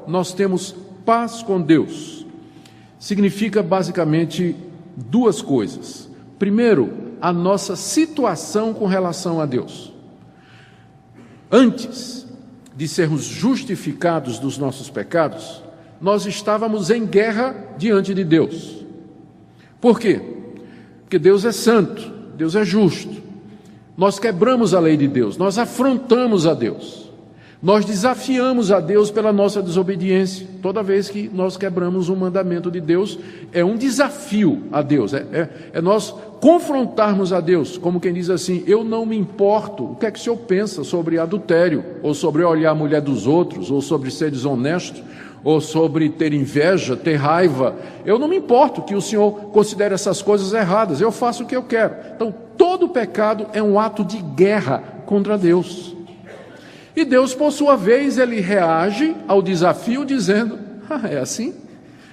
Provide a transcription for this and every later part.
nós temos paz com Deus? Significa basicamente duas coisas. Primeiro, a nossa situação com relação a Deus. Antes de sermos justificados dos nossos pecados, nós estávamos em guerra diante de Deus. Por quê? Porque Deus é santo, Deus é justo. Nós quebramos a lei de Deus, nós afrontamos a Deus. Nós desafiamos a Deus pela nossa desobediência. Toda vez que nós quebramos um mandamento de Deus, é um desafio a Deus. É nós confrontarmos a Deus, como quem diz assim: eu não me importo, o que é que o Senhor pensa sobre adultério, ou sobre olhar a mulher dos outros, ou sobre ser desonesto, ou sobre ter inveja, ter raiva. Eu não me importo que o Senhor considere essas coisas erradas, eu faço o que eu quero. Então, todo pecado é um ato de guerra contra Deus. E Deus, por sua vez, ele reage ao desafio dizendo: é assim?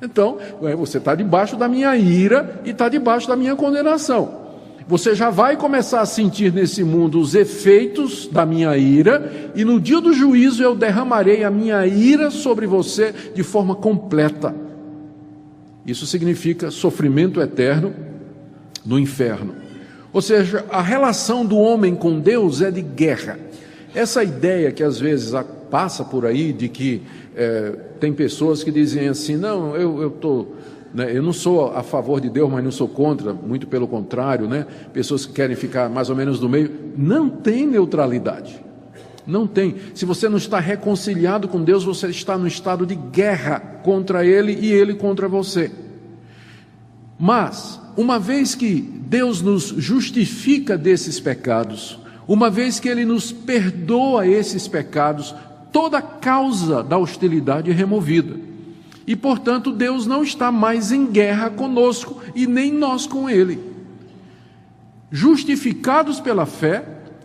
Então, você está debaixo da minha ira e está debaixo da minha condenação. Você já vai começar a sentir nesse mundo os efeitos da minha ira, e no dia do juízo eu derramarei a minha ira sobre você de forma completa. Isso significa sofrimento eterno no inferno. Ou seja, a relação do homem com Deus é de guerra. Essa ideia que às vezes passa por aí de que tem pessoas que dizem assim: não, eu não sou a favor de Deus, mas não sou contra, muito pelo contrário, né? Pessoas que querem ficar mais ou menos no meio. Não tem neutralidade, não tem. Se você não está reconciliado com Deus, você está no estado de guerra contra Ele e Ele contra você. Mas, uma vez que Deus nos justifica desses pecados, uma vez que Ele nos perdoa esses pecados, toda a causa da hostilidade é removida. E, portanto, Deus não está mais em guerra conosco e nem nós com Ele. Justificados pela fé,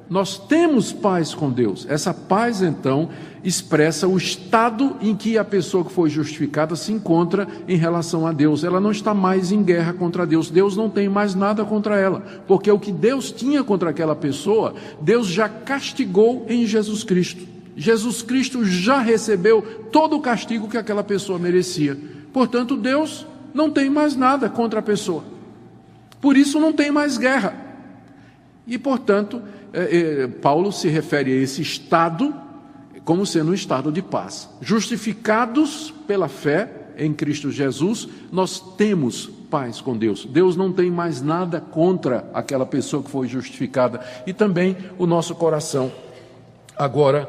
nós temos paz com Deus. Essa paz, então, expressa o estado em que a pessoa que foi justificada se encontra em relação a Deus. Ela não está mais em guerra contra Deus. Deus não tem mais nada contra ela, porque o que Deus tinha contra aquela pessoa, Deus já castigou em Jesus Cristo. Jesus Cristo já recebeu todo o castigo que aquela pessoa merecia. Portanto, Deus não tem mais nada contra a pessoa. Por isso não tem mais guerra. E, portanto, Paulo se refere a esse estado como sendo um estado de paz. Justificados pela fé em Cristo Jesus, nós temos paz com Deus. Deus não tem mais nada contra aquela pessoa que foi justificada. E também o nosso coração agora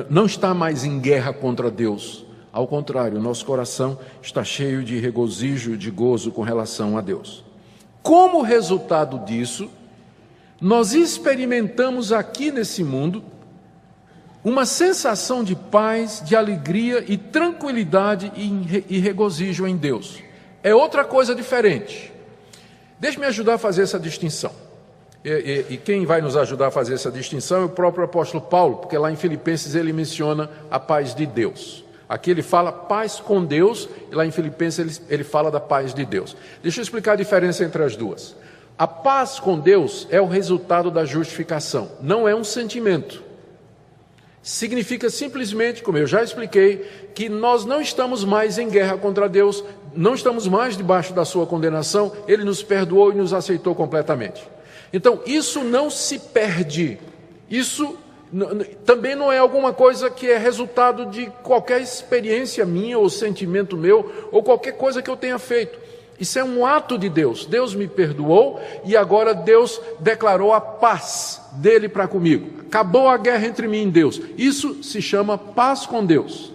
não está mais em guerra contra Deus. Ao contrário, nosso coração está cheio de regozijo, de gozo com relação a Deus. Como resultado disso, nós experimentamos aqui nesse mundo uma sensação de paz, de alegria e tranquilidade e regozijo em Deus. É outra coisa diferente. Deixe-me ajudar a fazer essa distinção. E quem vai nos ajudar a fazer essa distinção é o próprio apóstolo Paulo, porque lá em Filipenses ele menciona a paz de Deus. Aqui ele fala paz com Deus, e lá em Filipenses ele fala da paz de Deus. Deixa eu explicar a diferença entre as duas. A paz com Deus é o resultado da justificação, não é um sentimento. Significa simplesmente, como eu já expliquei, que nós não estamos mais em guerra contra Deus, não estamos mais debaixo da sua condenação, Ele nos perdoou e nos aceitou completamente. Então, isso não se perde, isso também não é alguma coisa que é resultado de qualquer experiência minha, ou sentimento meu, ou qualquer coisa que eu tenha feito. Isso é um ato de Deus. Deus me perdoou e agora Deus declarou a paz dele para comigo. Acabou a guerra entre mim e Deus. Isso se chama paz com Deus.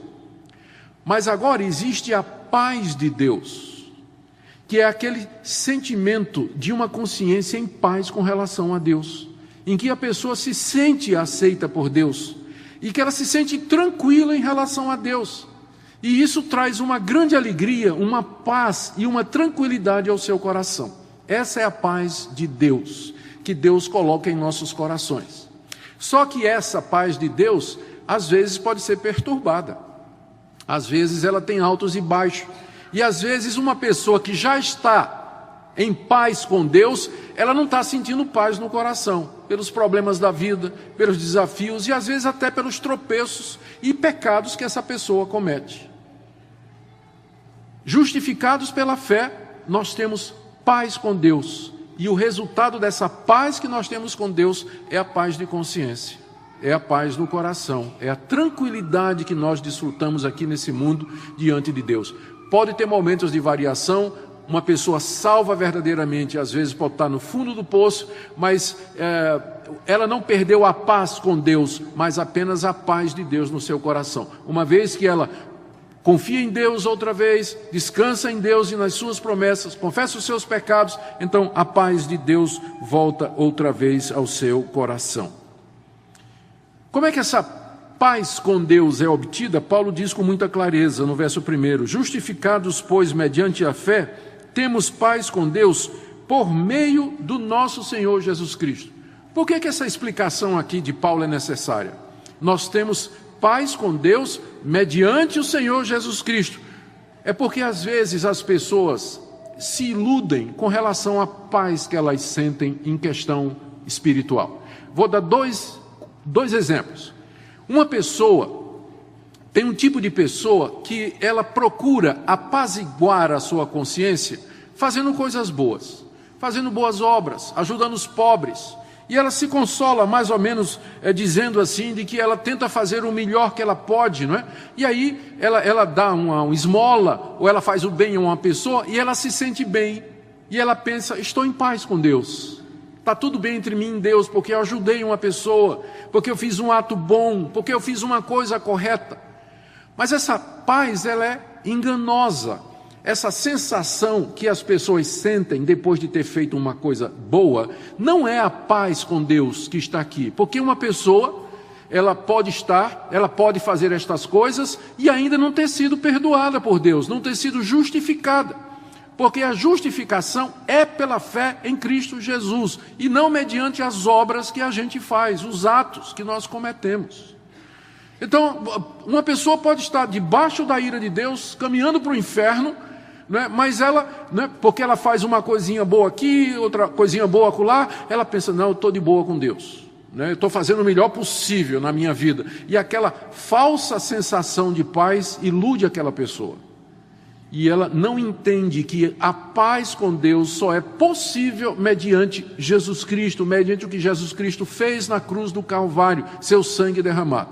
Mas agora existe a paz de Deus, que é aquele sentimento de uma consciência em paz com relação a Deus, em que a pessoa se sente aceita por Deus e que ela se sente tranquila em relação a Deus. E isso traz uma grande alegria, uma paz e uma tranquilidade ao seu coração. Essa é a paz de Deus, que Deus coloca em nossos corações. Só que essa paz de Deus, às vezes pode ser perturbada. Às vezes ela tem altos e baixos. E às vezes uma pessoa que já está em paz com Deus, ela não está sentindo paz no coração, pelos problemas da vida, pelos desafios e às vezes até pelos tropeços e pecados que essa pessoa comete. Justificados pela fé, nós temos paz com Deus. E o resultado dessa paz que nós temos com Deus é a paz de consciência, é a paz no coração, é a tranquilidade que nós desfrutamos aqui nesse mundo diante de Deus. Pode ter momentos de variação, uma pessoa salva verdadeiramente, às vezes pode estar no fundo do poço, mas ela não perdeu a paz com Deus, mas apenas a paz de Deus no seu coração. Uma vez que ela confia em Deus outra vez, descansa em Deus e nas suas promessas, confessa os seus pecados, então a paz de Deus volta outra vez ao seu coração. Como é que essa paz com Deus é obtida? Paulo diz com muita clareza no verso 1: justificados, pois, mediante a fé, temos paz com Deus por meio do nosso Senhor Jesus Cristo. Por que essa explicação aqui de Paulo é necessária? Nós temos paz com Deus mediante o Senhor Jesus Cristo. É porque às vezes as pessoas se iludem com relação à paz que elas sentem em questão espiritual. Vou dar dois exemplos. Uma pessoa, tem um tipo de pessoa que ela procura apaziguar a sua consciência fazendo coisas boas, fazendo boas obras, ajudando os pobres. E ela se consola mais ou menos dizendo assim, de que ela tenta fazer o melhor que ela pode, não é? E aí ela dá uma esmola, ou ela faz o bem a uma pessoa, e ela se sente bem. E ela pensa, estou em paz com Deus. Está tudo bem entre mim e Deus, porque eu ajudei uma pessoa, porque eu fiz um ato bom, porque eu fiz uma coisa correta. Mas essa paz, ela é enganosa. Essa sensação que as pessoas sentem depois de ter feito uma coisa boa, não é a paz com Deus que está aqui. Porque uma pessoa, ela pode fazer estas coisas e ainda não ter sido perdoada por Deus, não ter sido justificada. Porque a justificação é pela fé em Cristo Jesus, e não mediante as obras que a gente faz, os atos que nós cometemos. Então, uma pessoa pode estar debaixo da ira de Deus, caminhando para o inferno, né? Mas ela, né, porque ela faz uma coisinha boa aqui, outra coisinha boa acolá, ela pensa, não, eu estou de boa com Deus, né? Eu estou fazendo o melhor possível na minha vida. E aquela falsa sensação de paz ilude aquela pessoa. E ela não entende que a paz com Deus só é possível mediante Jesus Cristo, mediante o que Jesus Cristo fez na cruz do Calvário, seu sangue derramado.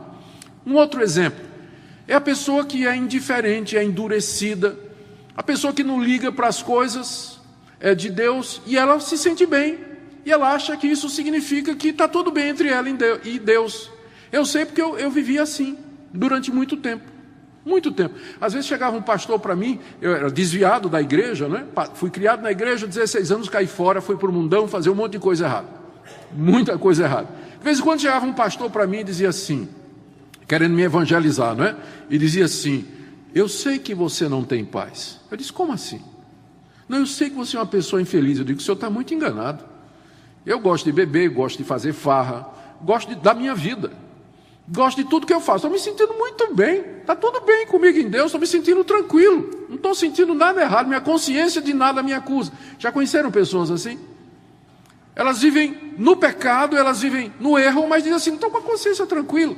Um outro exemplo é a pessoa que é indiferente, é endurecida, a pessoa que não liga para as coisas de Deus, e ela se sente bem, e ela acha que isso significa que está tudo bem entre ela e Deus. Eu sei porque eu vivi assim, durante muito tempo. Muito tempo. Às vezes chegava um pastor para mim, eu era desviado da igreja, né? Fui criado na igreja, 16 anos, caí fora, fui para o mundão fazer um monte de coisa errada. Muita coisa errada. De vez em quando chegava um pastor para mim e dizia assim, querendo me evangelizar, não é? E dizia assim, eu sei que você não tem paz. Eu disse, como assim? Não, eu sei que você é uma pessoa infeliz. Eu digo, o senhor está muito enganado. Eu gosto de beber, gosto de fazer farra, gosto da minha vida. Gosto de tudo que eu faço. Estou me sentindo muito bem. Está tudo bem comigo em Deus, estou me sentindo tranquilo. Não estou sentindo nada errado, minha consciência de nada me acusa. Já conheceram pessoas assim? Elas vivem no pecado, elas vivem no erro, mas dizem assim, estou com a consciência tranquila.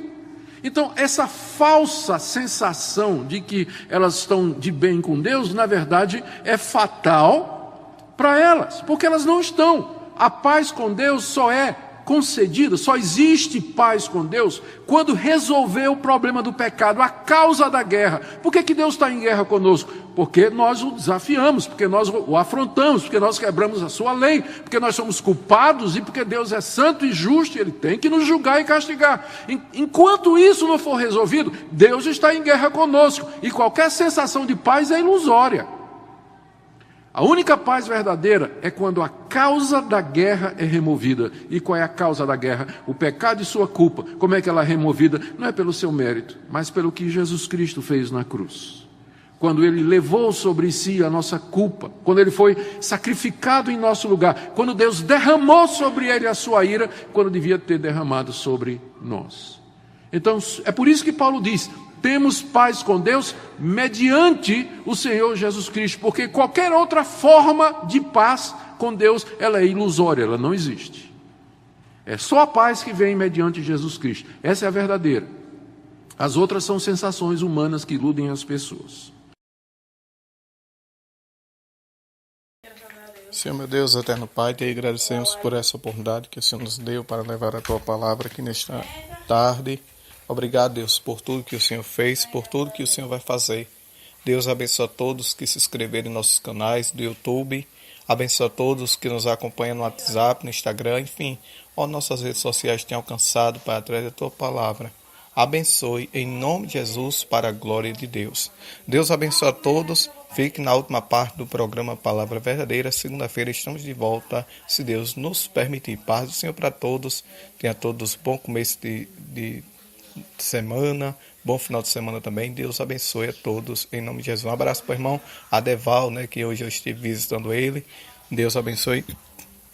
Então, essa falsa sensação de que elas estão de bem com Deus, na verdade, é fatal para elas, porque elas não estão. A paz com Deus só é concedida, só existe paz com Deus quando resolver o problema do pecado, a causa da guerra. Por que Deus está em guerra conosco? Porque nós o desafiamos, porque nós o afrontamos, porque nós quebramos a sua lei, porque nós somos culpados e porque Deus é santo e justo e Ele tem que nos julgar e castigar. Enquanto isso não for resolvido, Deus está em guerra conosco e qualquer sensação de paz é ilusória. A única paz verdadeira é quando a causa da guerra é removida. E qual é a causa da guerra? O pecado e sua culpa. Como é que ela é removida? Não é pelo seu mérito, mas pelo que Jesus Cristo fez na cruz. Quando Ele levou sobre si a nossa culpa, quando Ele foi sacrificado em nosso lugar, quando Deus derramou sobre Ele a sua ira, quando devia ter derramado sobre nós. Então, é por isso que Paulo diz, temos paz com Deus mediante o Senhor Jesus Cristo, porque qualquer outra forma de paz com Deus, ela é ilusória, ela não existe. É só a paz que vem mediante Jesus Cristo. Essa é a verdadeira. As outras são sensações humanas que iludem as pessoas. Senhor, meu Deus, eterno Pai, te agradecemos por essa oportunidade que o Senhor nos deu para levar a Tua palavra aqui nesta tarde. Obrigado, Deus, por tudo que o Senhor fez, por tudo que o Senhor vai fazer. Deus abençoa todos que se inscreveram em nossos canais do YouTube. Abençoa todos que nos acompanham no WhatsApp, no Instagram, enfim, onde nossas redes sociais têm alcançado para através da Tua palavra. Abençoe em nome de Jesus para a glória de Deus. Deus abençoe a todos. Fique na última parte do programa Palavra Verdadeira. Segunda-feira estamos de volta, se Deus nos permitir. Paz do Senhor para todos. Tenha todos bom começo de semana, bom final de semana também. Deus abençoe a todos em nome de Jesus. Um abraço para o irmão Adeval, que hoje eu estive visitando ele. Deus abençoe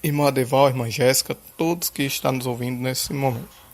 irmão Adeval, irmã Jéssica, todos que estão nos ouvindo nesse momento.